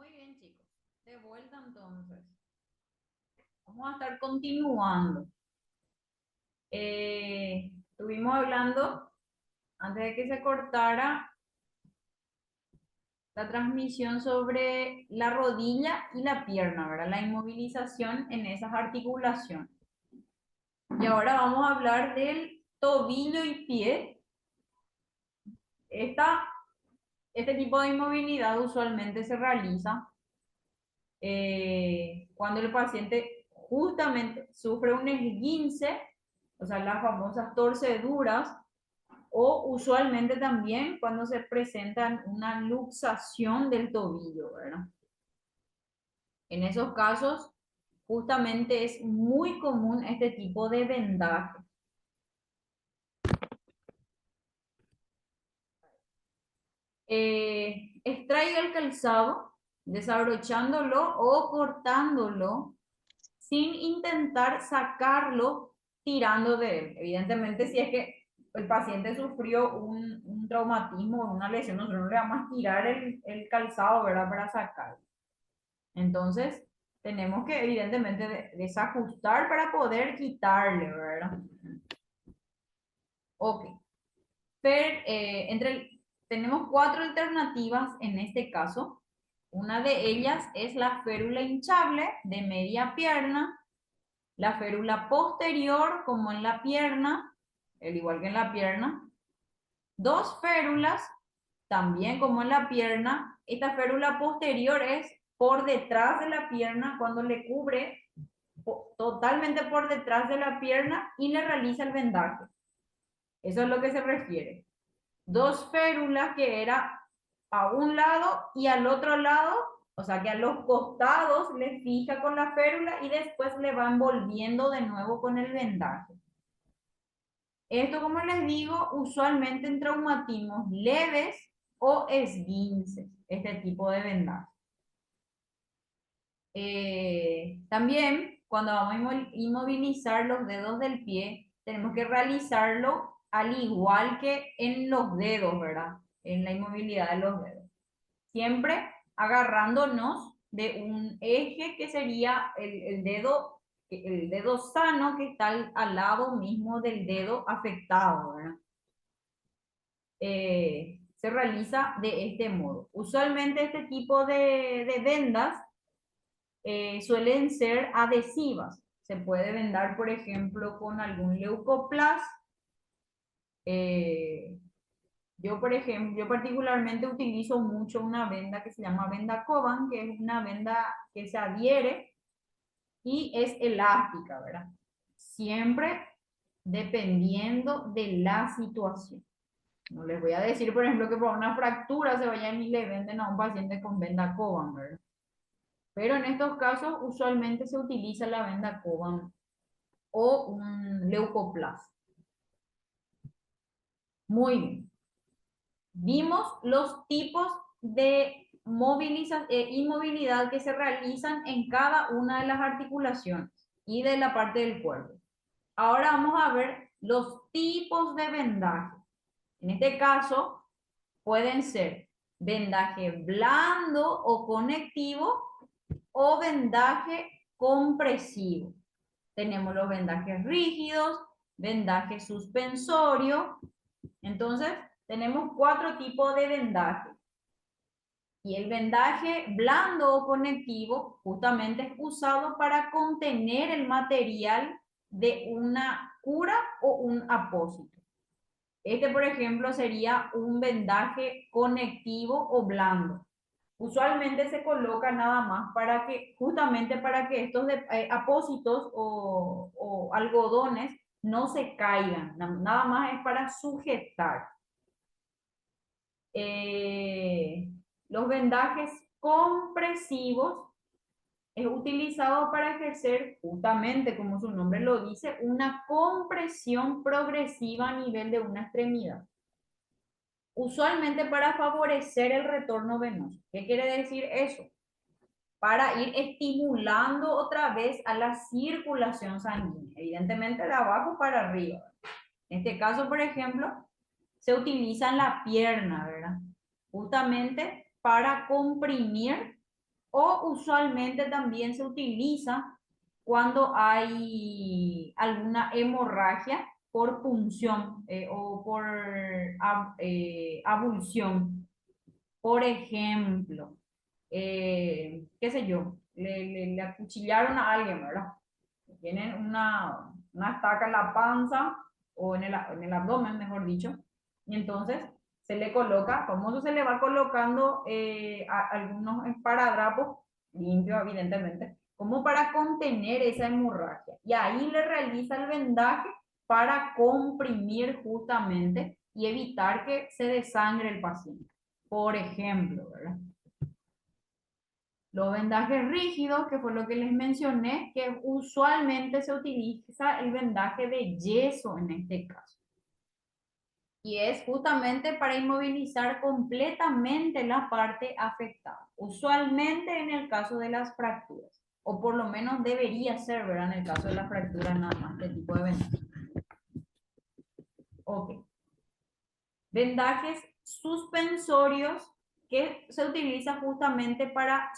Muy bien, chicos. De vuelta entonces. Vamos a estar continuando. Estuvimos hablando, antes de que se cortara, la transmisión sobre la rodilla y la pierna, ¿verdad? La inmovilización en esas articulaciones. Y ahora vamos a hablar del tobillo y pie. Esta, este tipo de inmovilidad usualmente se realiza cuando el paciente justamente sufre un esguince, o sea, las famosas torceduras, o usualmente también cuando se presenta una luxación del tobillo, ¿verdad? En esos casos, justamente es muy común este tipo de vendaje. Extraiga el calzado, desabrochándolo o cortándolo sin intentar sacarlo tirando de él. Evidentemente, si es que el paciente sufrió un traumatismo o una lesión, nosotros no le vamos a tirar el calzado, ¿verdad? Para sacarlo. Entonces, tenemos que evidentemente desajustar para poder quitarle, ¿verdad? Ok. Tenemos cuatro alternativas en este caso. Una de ellas es la férula hinchable de media pierna, la férula posterior como en la pierna, al igual que en la pierna, dos férulas, también como en la pierna. Esta férula posterior es por detrás de la pierna cuando le cubre totalmente por detrás de la pierna y le realiza el vendaje. Eso es lo que se refiere. Dos férulas que era a un lado y al otro lado, o sea que a los costados le fija con la férula y después le va envolviendo de nuevo con el vendaje. Esto, como les digo, usualmente en traumatismos leves o esguinces, este tipo de vendaje. También, cuando vamos a inmovilizar los dedos del pie, tenemos que realizarlo al igual que en los dedos, ¿verdad? En la inmovilidad de los dedos. Siempre agarrándonos de un eje que sería el dedo sano que está al lado mismo del dedo afectado, ¿verdad? Se realiza de este modo. Usualmente este tipo de vendas suelen ser adhesivas. Se puede vendar, por ejemplo, con algún leucoplast. Eh, yo, por ejemplo, yo particularmente utilizo mucho una venda que se llama venda Coban, que es una venda que se adhiere y es elástica, ¿verdad? Siempre dependiendo de la situación. No les voy a decir, por ejemplo, que por una fractura se vayan y le venden a un paciente con venda Coban, ¿verdad? Pero en estos casos usualmente se utiliza la venda Coban o un leucoplast. Muy bien. Vimos los tipos de inmovilidad que se realizan en cada una de las articulaciones y de la parte del cuerpo. Ahora vamos a ver los tipos de vendaje. En este caso, pueden ser vendaje blando o conectivo o vendaje compresivo. Tenemos los vendajes rígidos, vendaje suspensorio. Entonces, tenemos cuatro tipos de vendaje. Y el vendaje blando o conectivo justamente es usado para contener el material de una cura o un apósito. Este, por ejemplo, sería un vendaje conectivo o blando. Usualmente se coloca nada más para que, justamente para que estos apósitos o algodones no se caigan. Nada más es para sujetar. Eh, los vendajes compresivos es utilizado para ejercer, justamente como su nombre lo dice, una compresión progresiva a nivel de una extremidad. Usualmente para favorecer el retorno venoso. ¿Qué quiere decir eso? Para ir estimulando otra vez a la circulación sanguínea, evidentemente de abajo para arriba. En este caso, por ejemplo, se utiliza en la pierna, ¿verdad? Justamente para comprimir o usualmente también se utiliza cuando hay alguna hemorragia por punción o por abulsión. Por ejemplo, qué sé yo, le acuchillaron a alguien, ¿verdad? Tienen una estaca en la panza o en el abdomen, mejor dicho, y entonces se le coloca, famoso se le va colocando algunos esparadrapos, limpios evidentemente, como para contener esa hemorragia. Y ahí le realiza el vendaje para comprimir justamente y evitar que se desangre el paciente. Por ejemplo, ¿verdad? Los vendajes rígidos, que fue lo que les mencioné, que usualmente se utiliza el vendaje de yeso en este caso. Y es justamente para inmovilizar completamente la parte afectada. Usualmente en el caso de las fracturas, o por lo menos debería ser, ¿verdad? En el caso de las fracturas nada más, este tipo de vendaje. Ok. Vendajes suspensorios que se utiliza justamente para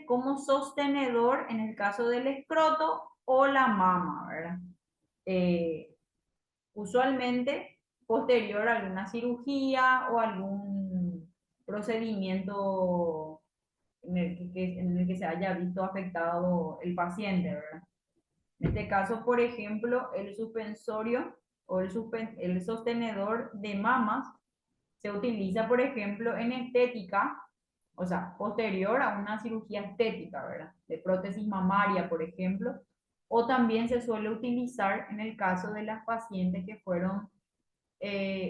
como sostenedor en el caso del escroto o la mama, ¿verdad? Eh, Usualmente posterior a alguna cirugía o algún procedimiento en el que se haya visto afectado el paciente, ¿verdad? En este caso, por ejemplo, el suspensorio o el sostenedor de mamas se utiliza, por ejemplo, en estética, o sea, posterior a una cirugía estética, ¿verdad? De prótesis mamaria, por ejemplo, o también se suele utilizar en el caso de las pacientes que fueron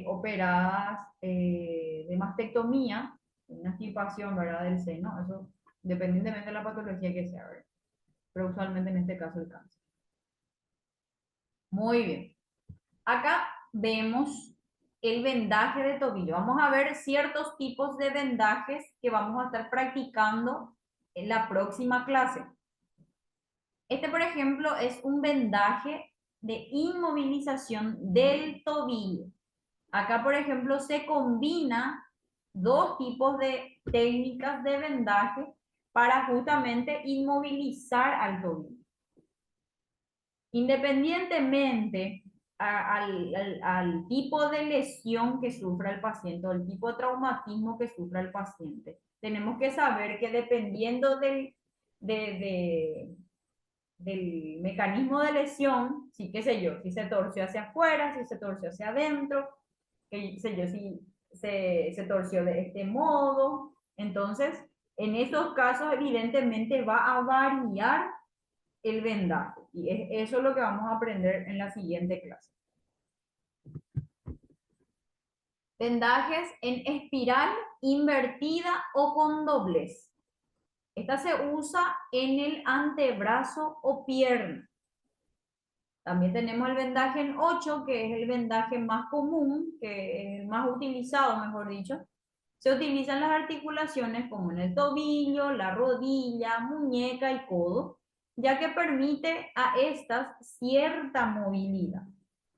operadas de mastectomía, una extirpación, ¿verdad? Del seno, eso dependientemente de la patología que sea, ¿verdad? Pero usualmente en este caso el cáncer. Muy bien. Acá vemos el vendaje de tobillo. Vamos a ver ciertos tipos de vendajes que vamos a estar practicando en la próxima clase. Este, por ejemplo, es un vendaje de inmovilización del tobillo. Acá, por ejemplo, se combina dos tipos de técnicas de vendaje para justamente inmovilizar al tobillo. Independientemente al tipo de lesión que sufra el paciente o el tipo de traumatismo que sufra el paciente, tenemos que saber que dependiendo del mecanismo de lesión, sí, qué sé yo, si se torció hacia afuera, si se torció hacia adentro, qué sé yo, si se torció de este modo, entonces en esos casos evidentemente va a variar el vendaje. Y eso es lo que vamos a aprender en la siguiente clase. Vendajes en espiral, invertida o con doblez. Esta se usa en el antebrazo o pierna. También tenemos el vendaje en 8, que es el vendaje más común, que es el más utilizado, mejor dicho. Se utilizan las articulaciones como en el tobillo, la rodilla, muñeca y codo, ya que permite a estas cierta movilidad.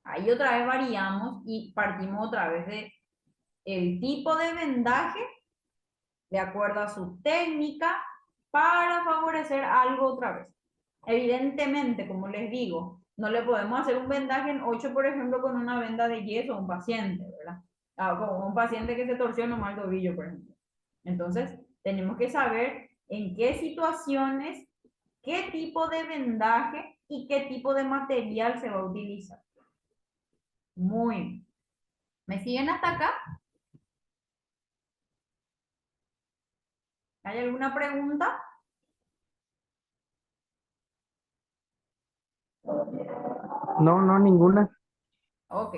Ahí otra vez variamos y partimos otra vez de el tipo de vendaje de acuerdo a su técnica para favorecer algo otra vez. Evidentemente, como les digo, no le podemos hacer un vendaje en 8, por ejemplo, con una venda de yeso a un paciente, ¿verdad? Como un paciente que se torció nomás el tobillo, por ejemplo. Entonces, tenemos que saber en qué situaciones, qué tipo de vendaje y qué tipo de material se va a utilizar. Muy bien. ¿Me siguen hasta acá? ¿Hay alguna pregunta? No, no, ninguna. Ok.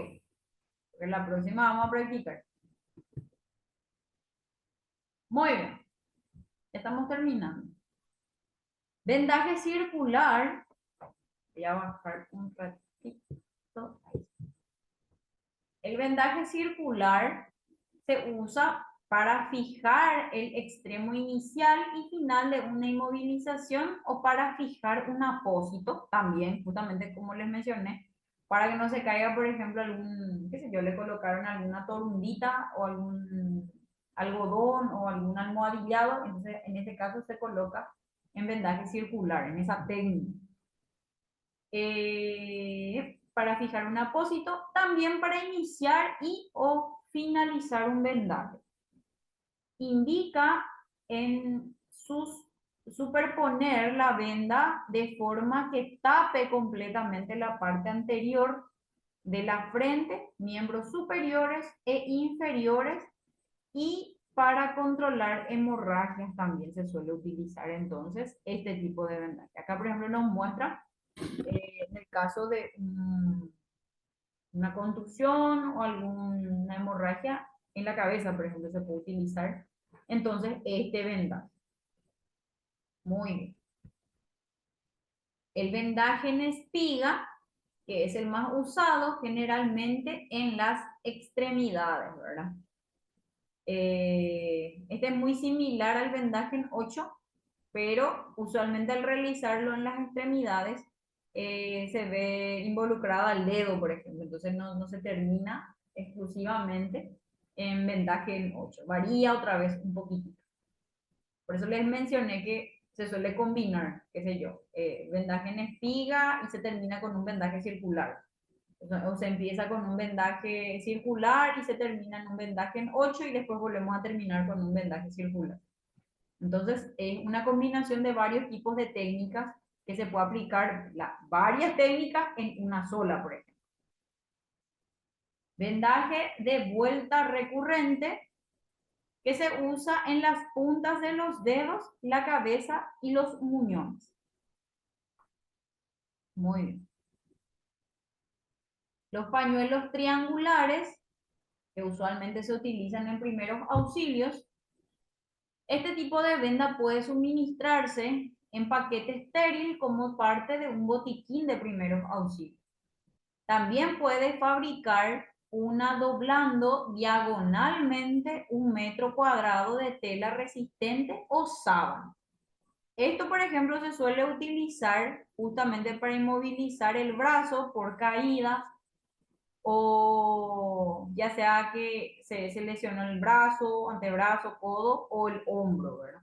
En la próxima vamos a practicar. Muy bien. Estamos terminando. Vendaje circular. Voy a bajar un ratito. El vendaje circular se usa para fijar el extremo inicial y final de una inmovilización o para fijar un apósito, también, justamente como les mencioné, para que no se caiga, por ejemplo, algún, qué sé yo, le colocaron alguna torundita o algún algodón o algún almohadillado, entonces en este caso se coloca en vendaje circular, en esa técnica. Para fijar un apósito, también para iniciar y o finalizar un vendaje. Indica en superponer la venda de forma que tape completamente la parte anterior de la frente, miembros superiores e inferiores, y para controlar hemorragias también se suele utilizar entonces este tipo de vendaje. Acá, por ejemplo, nos muestra en el caso de una contusión o alguna hemorragia en la cabeza, por ejemplo, se puede utilizar entonces este vendaje. Muy bien. El vendaje en espiga, que es el más usado generalmente en las extremidades, ¿verdad? Este es muy similar al vendaje en 8, pero usualmente al realizarlo en las extremidades se ve involucrada el dedo, por ejemplo, entonces no se termina exclusivamente en vendaje en 8, varía otra vez un poquitito. Por eso les mencioné que se suele combinar, qué sé yo, vendaje en espiga y se termina con un vendaje circular. O se empieza con un vendaje circular y se termina en un vendaje en 8 y después volvemos a terminar con un vendaje circular. Entonces, es una combinación de varios tipos de técnicas que se puede aplicar, varias técnicas en una sola, por ejemplo. Vendaje de vuelta recurrente, que se usa en las puntas de los dedos, la cabeza y los muñones. Muy bien. Los pañuelos triangulares, que usualmente se utilizan en primeros auxilios. Este tipo de venda puede suministrarse en paquete estéril como parte de un botiquín de primeros auxilios. También puede fabricar una doblando diagonalmente 1 metro cuadrado de tela resistente o sábana. Esto, por ejemplo, se suele utilizar justamente para inmovilizar el brazo por caídas o ya sea que se lesionó el brazo, antebrazo, codo o el hombro, ¿verdad?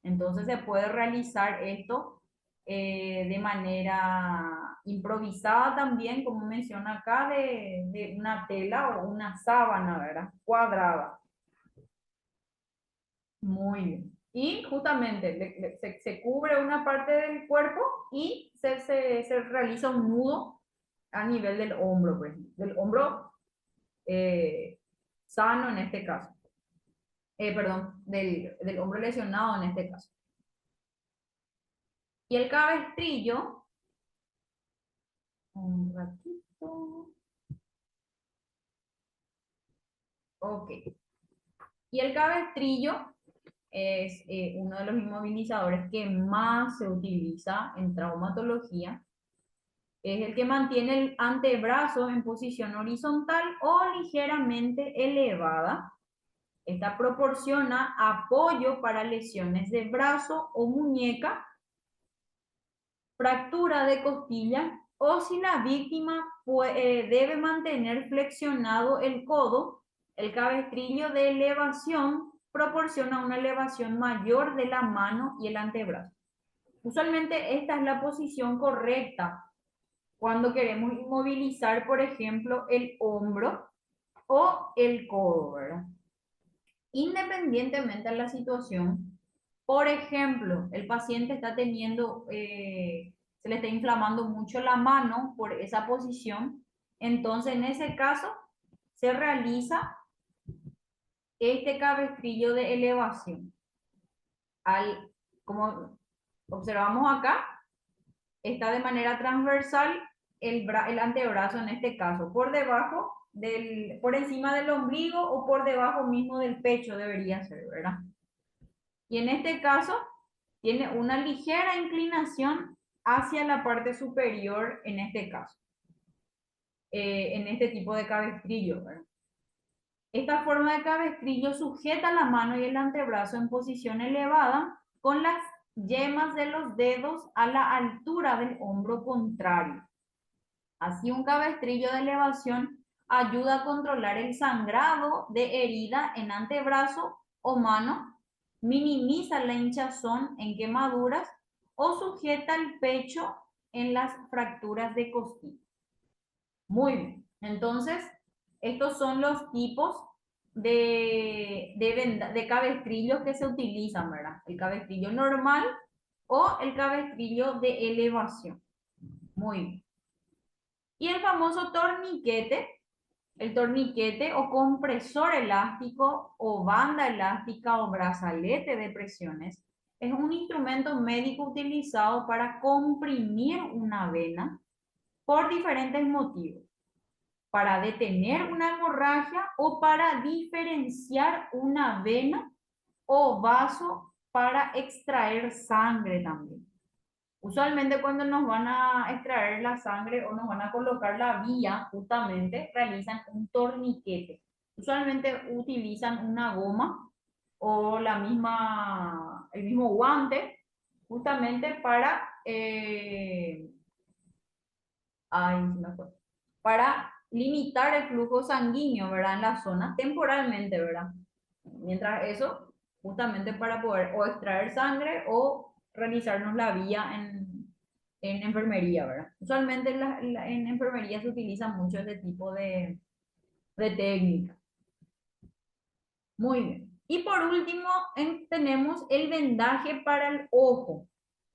Entonces se puede realizar esto de manera improvisada también, como menciona acá, de una tela o una sábana, ¿verdad? Cuadrada. Muy bien. Y justamente se cubre una parte del cuerpo y se realiza un nudo a nivel del hombro, por ejemplo, del hombro sano en este caso. Perdón, del hombro lesionado en este caso. Y el cabestrillo, un ratito. Ok. Y el cabestrillo es uno de los inmovilizadores que más se utiliza en traumatología. Es el que mantiene el antebrazo en posición horizontal o ligeramente elevada. Esta proporciona apoyo para lesiones de brazo o muñeca, fractura de costilla o si la víctima debe mantener flexionado el codo. El cabestrillo de elevación proporciona una elevación mayor de la mano y el antebrazo. Usualmente esta es la posición correcta cuando queremos inmovilizar, por ejemplo, el hombro o el codo, ¿verdad? Independientemente de la situación, por ejemplo, el paciente está teniendo, se le está inflamando mucho la mano por esa posición, entonces en ese caso se realiza este cabestrillo de elevación. Como observamos acá, está de manera transversal el antebrazo en este caso, por debajo por encima del ombligo o por debajo mismo del pecho debería ser, ¿verdad? Y en este caso tiene una ligera inclinación hacia la parte superior en este caso, en este tipo de cabestrillo, ¿verdad? Esta forma de cabestrillo sujeta la mano y el antebrazo en posición elevada con las yemas de los dedos a la altura del hombro contrario. Así un cabestrillo de elevación ayuda a controlar el sangrado de herida en antebrazo o mano, minimiza la hinchazón en quemaduras o sujeta el pecho en las fracturas de costilla. Muy bien. Entonces, estos son los tipos de cabestrillos que se utilizan, ¿verdad? El cabestrillo normal o el cabestrillo de elevación. Muy bien. Y el famoso torniquete, el torniquete o compresor elástico o banda elástica o brazalete de presiones, es un instrumento médico utilizado para comprimir una vena por diferentes motivos, para detener una hemorragia o para diferenciar una vena o vaso para extraer sangre también. Usualmente cuando nos van a extraer la sangre o nos van a colocar la vía, justamente realizan un torniquete. Usualmente utilizan una goma o el mismo guante, justamente para limitar el flujo sanguíneo, ¿verdad? En la zona temporalmente, ¿verdad? Mientras eso, justamente para poder o extraer sangre o realizarnos la vía en enfermería, ¿verdad? Usualmente en enfermería se utiliza mucho este tipo de técnica. Muy bien. Y por último, tenemos el vendaje para el ojo.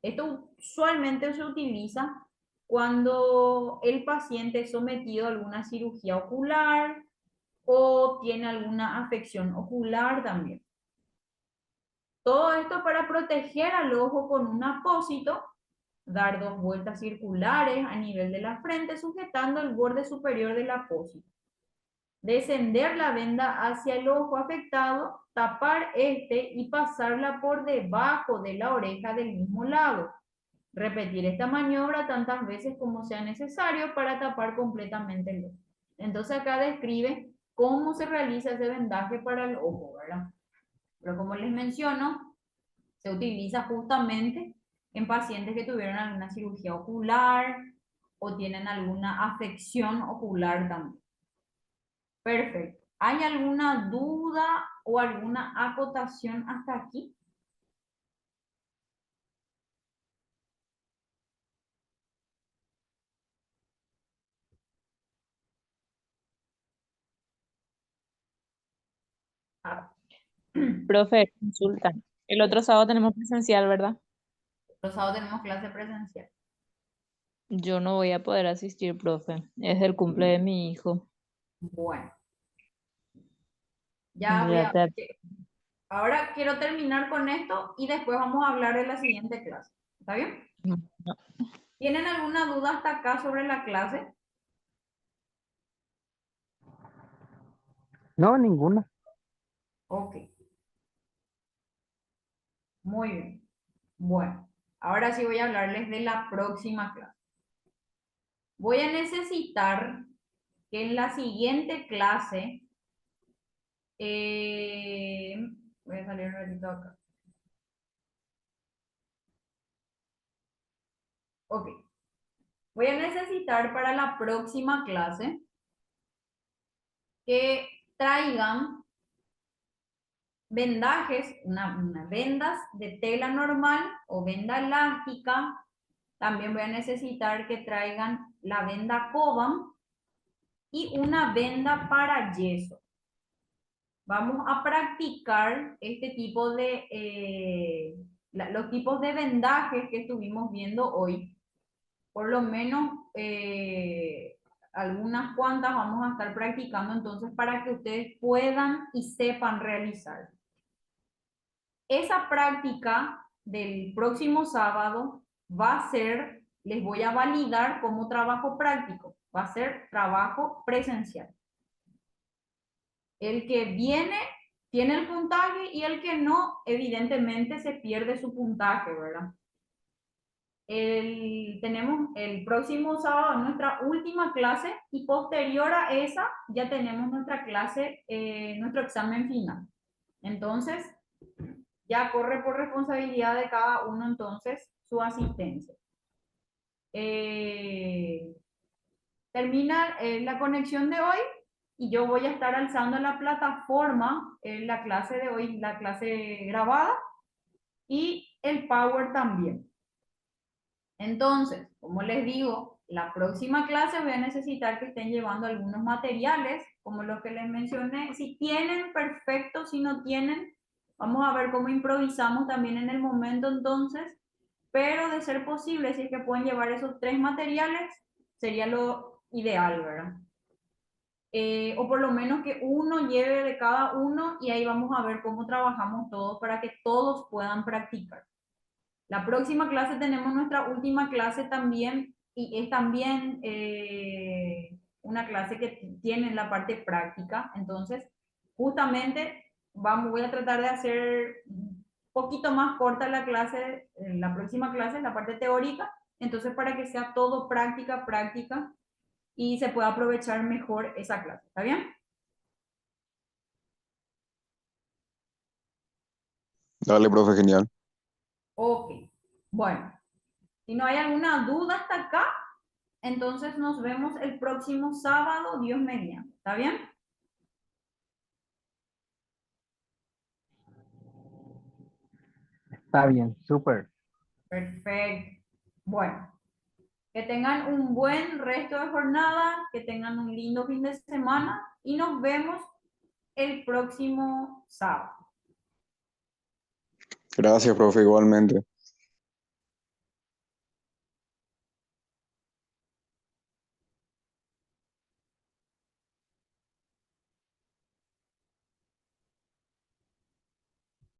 Esto usualmente se utiliza cuando el paciente es sometido a alguna cirugía ocular o tiene alguna afección ocular también. Todo esto para proteger al ojo con un apósito, dar 2 vueltas circulares a nivel de la frente sujetando el borde superior del apósito. Descender la venda hacia el ojo afectado, tapar este y pasarla por debajo de la oreja del mismo lado. Repetir esta maniobra tantas veces como sea necesario para tapar completamente el ojo. Entonces acá describe cómo se realiza ese vendaje para el ojo, ¿verdad? Pero como les menciono, se utiliza justamente en pacientes que tuvieron alguna cirugía ocular o tienen alguna afección ocular también. Perfecto. ¿Hay alguna duda o alguna acotación hasta aquí? Ah, Profe, consulta. El otro sábado tenemos presencial, ¿verdad? los sábados tenemos clase presencial. Yo no voy a poder asistir, profe. Es el cumple de mi hijo. Bueno, ya voy Ya a... te... Ahora quiero terminar con esto y después vamos a hablar de la siguiente clase. ¿Está bien? ¿Tienen alguna duda hasta acá sobre la clase? No, ninguna. Ok, muy bien. Bueno, ahora sí voy a hablarles de la próxima clase. Voy a necesitar que en la siguiente clase, eh, voy a salir un ratito acá. Ok, voy a necesitar para la próxima clase que traigan vendajes, unas vendas de tela normal o venda elástica. También voy a necesitar que traigan la venda Cobham y una venda para yeso. Vamos a practicar este tipo los tipos de vendajes que estuvimos viendo hoy. Por lo menos algunas cuantas vamos a estar practicando entonces para que ustedes puedan y sepan realizar. Esa práctica del próximo sábado va a ser, les voy a validar como trabajo práctico, va a ser trabajo presencial. El que viene tiene el puntaje y el que no, evidentemente se pierde su puntaje, ¿verdad? Tenemos el próximo sábado nuestra última clase y posterior a esa ya tenemos nuestra clase, nuestro examen final. Entonces, ya corre por responsabilidad de cada uno entonces su asistencia. Termina la conexión de hoy y yo voy a estar alzando en la plataforma la clase de hoy, la clase grabada y el Power también. Entonces, como les digo, la próxima clase voy a necesitar que estén llevando algunos materiales, como los que les mencioné. Si tienen, perfecto. Si no tienen, vamos a ver cómo improvisamos también en el momento entonces. Pero de ser posible, si es que pueden llevar esos 3 materiales, sería lo ideal, ¿verdad? O por lo menos que uno lleve de cada uno y ahí vamos a ver cómo trabajamos todos para que todos puedan practicar. La próxima clase tenemos nuestra última clase también y es también una clase que tiene la parte práctica. Entonces, justamente voy a tratar de hacer un poquito más corta la clase, la próxima clase, la parte teórica. Entonces, para que sea todo práctica, práctica y se pueda aprovechar mejor esa clase. ¿Está bien? Dale, profe, genial. Ok. Bueno, si no hay alguna duda hasta acá, entonces nos vemos el próximo sábado, Dios mediante. ¿Está bien? Está bien, súper. Perfecto. Bueno, que tengan un buen resto de jornada, que tengan un lindo fin de semana y nos vemos el próximo sábado. Gracias, profe, igualmente.